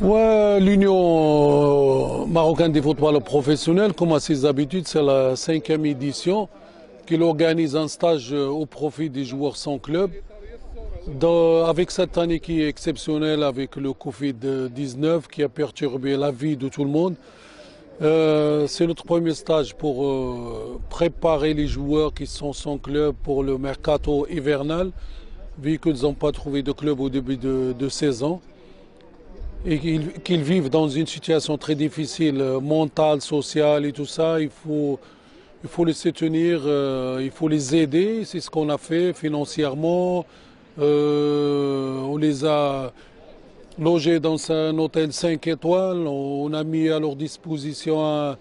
Ouais, l'Union marocaine des footballeurs professionnels, comme à ses habitudes, c'est la cinquième édition qu'il organise un stage au profit des joueurs sans club. Avec cette année qui est exceptionnelle avec le Covid-19 qui a perturbé la vie de tout le monde, c'est notre premier stage pour préparer les joueurs qui sont sans club pour le mercato hivernal, vu qu'ils n'ont pas trouvé de club au début de saison et qu'ils vivent dans une situation très difficile, mentale, sociale et tout ça. Il faut les soutenir, il faut les aider. C'est ce qu'on a fait financièrement. On les a logés dans un hôtel 5 étoiles. On a mis à leur disposition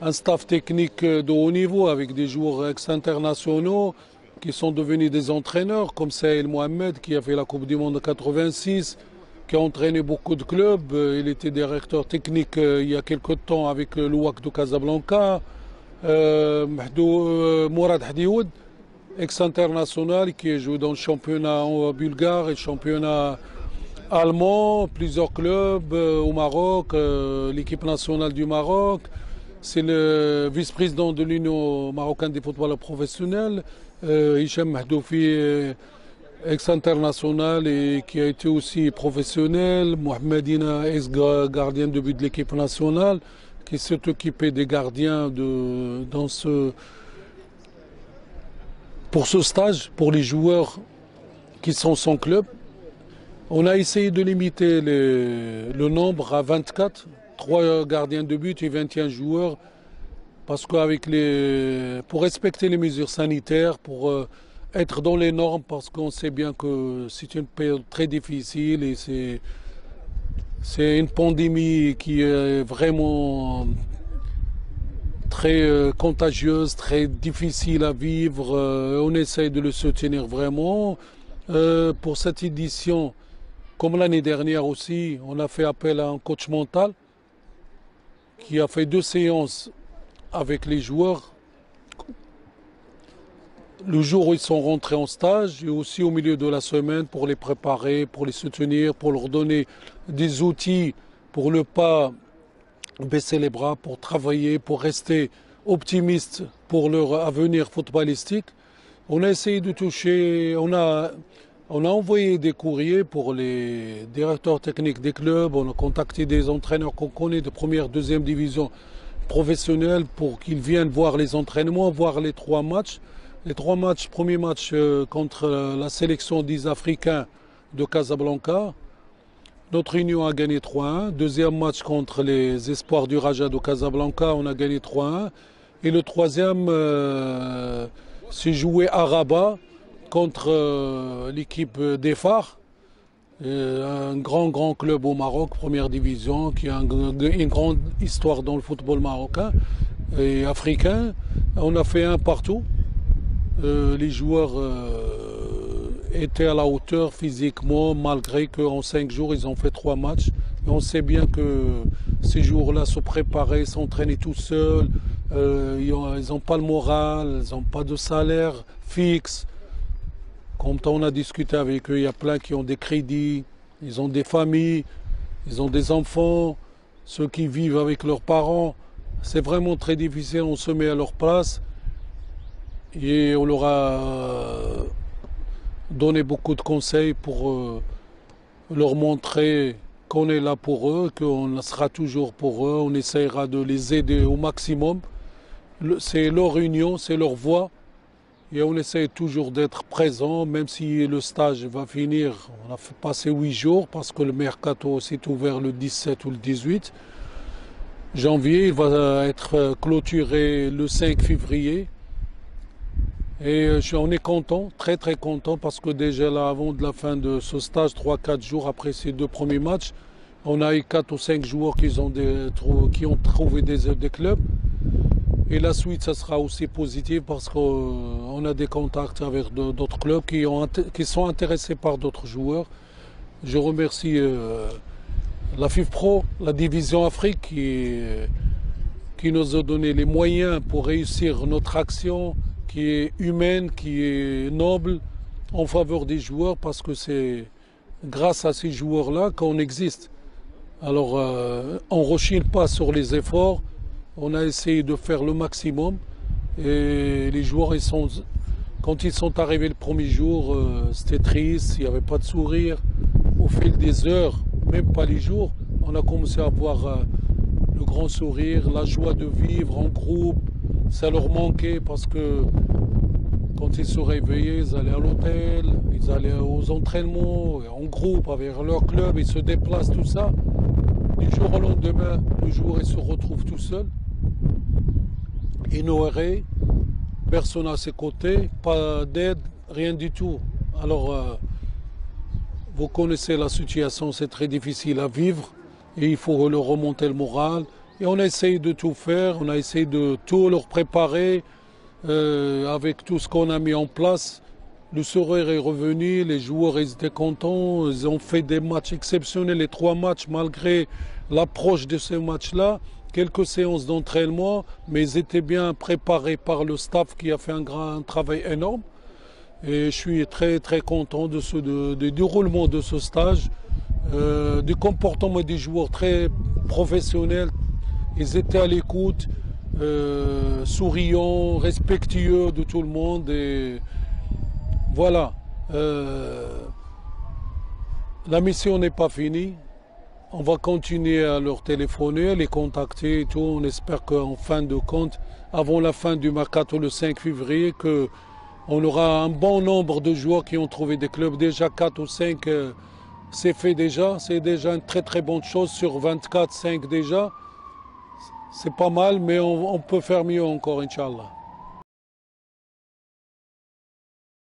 un staff technique de haut niveau avec des joueurs ex-internationaux qui sont devenus des entraîneurs, comme Saïd Mohamed qui a fait la Coupe du Monde en 86, qui a entraîné beaucoup de clubs. Il était directeur technique il y a quelque temps avec le WAC de Casablanca. Mourad Hadioud, ex-international, qui a joué dans le championnat bulgare et le championnat allemand, plusieurs clubs au Maroc, l'équipe nationale du Maroc. C'est le vice-président de l'Union marocaine des footballeurs professionnels, Hicham Mahdoufi, ex-international et qui a été aussi professionnel, Mohamedina, ex-gardien de but de l'équipe nationale, qui s'est occupé des gardiens pour ce stage, pour les joueurs qui sont sans club. On a essayé de limiter le nombre à 24, 3 gardiens de but et 21 joueurs, parce pour respecter les mesures sanitaires, pour être dans les normes, parce qu'on sait bien que c'est une période très difficile et c'est une pandémie qui est vraiment très contagieuse, très difficile à vivre. On essaye de le soutenir vraiment. Pour cette édition, comme l'année dernière aussi, on a fait appel à un coach mental qui a fait 2 séances avec les joueurs le jour où ils sont rentrés en stage et aussi au milieu de la semaine pour les préparer, pour les soutenir, pour leur donner des outils pour ne pas baisser les bras, pour travailler, pour rester optimistes pour leur avenir footballistique. On a essayé de toucher, on a envoyé des courriers pour les directeurs techniques des clubs, on a contacté des entraîneurs qu'on connaît de première, deuxième division professionnelle pour qu'ils viennent voir les entraînements, voir les 3 matchs. Les 3 matchs, premier match contre la sélection des Africains de Casablanca. Notre union a gagné 3-1. Deuxième match contre les Espoirs du Raja de Casablanca, on a gagné 3-1. Et le troisième s'est joué à Rabat contre l'équipe des Phares, un grand club au Maroc, première division, qui a une grande histoire dans le football marocain et africain. On a fait 1 partout. Les joueurs étaient à la hauteur physiquement, malgré qu'en 5 jours, ils ont fait 3 matchs. Et on sait bien que ces jours-là se préparaient, s'entraînaient tout seuls. Ils n'ont pas le moral, ils n'ont pas de salaire fixe. Comme on a discuté avec eux, il y a plein qui ont des crédits, ils ont des familles, ils ont des enfants, ceux qui vivent avec leurs parents. C'est vraiment très difficile, on se met à leur place. Et on leur a donné beaucoup de conseils pour leur montrer qu'on est là pour eux, qu'on sera toujours pour eux, on essaiera de les aider au maximum. C'est leur union, c'est leur voix. Et on essaie toujours d'être présent, même si le stage va finir. On a passé 8 jours parce que le mercato s'est ouvert le 17 ou le 18 janvier. Il va être clôturé le 5 février. Et on est content, très content, parce que déjà là, avant de la fin de ce stage, 3-4 jours après ces 2 premiers matchs, on a eu 4 ou 5 joueurs qui ont trouvé des clubs. Et la suite, ça sera aussi positif parce qu'on a des contacts avec d'autres clubs qui sont intéressés par d'autres joueurs. Je remercie la FIFPro, la division Afrique, qui nous a donné les moyens pour réussir notre action, qui est humaine, qui est noble, en faveur des joueurs, parce que c'est grâce à ces joueurs-là qu'on existe. Alors, on ne rechigne pas sur les efforts. On a essayé de faire le maximum. Et les joueurs, quand ils sont arrivés le premier jour, c'était triste, il n'y avait pas de sourire. Au fil des heures, même pas les jours, on a commencé à voir le grand sourire, la joie de vivre en groupe. Ça leur manquait parce que quand ils se réveillaient, ils allaient à l'hôtel, ils allaient aux entraînements, en groupe avec leur club, ils se déplacent, tout ça. Du jour au lendemain, le joueur il se retrouve tout seul, ignoré, personne à ses côtés, pas d'aide, rien du tout. Alors, vous connaissez la situation, c'est très difficile à vivre et il faut leur remonter le moral. Et on a essayé de tout faire, on a essayé de tout leur préparer avec tout ce qu'on a mis en place. Le sourire est revenu, les joueurs ils étaient contents, ils ont fait des matchs exceptionnels, les 3 matchs malgré l'approche de ces matchs-là. Quelques séances d'entraînement, mais ils étaient bien préparés par le staff qui a fait un travail énorme. Et je suis très très content du déroulement de ce stage, du comportement des joueurs très professionnels. Ils étaient à l'écoute, souriants, respectueux de tout le monde. Et voilà, la mission n'est pas finie. On va continuer à leur téléphoner, les contacter et tout. On espère qu'en fin de compte, avant la fin du mercato le 5 février, on aura un bon nombre de joueurs qui ont trouvé des clubs. Déjà 4 ou 5, c'est fait déjà. C'est déjà une très très bonne chose sur 24, 5 déjà. C'est pas mal, mais on peut faire mieux encore, Inch'Allah.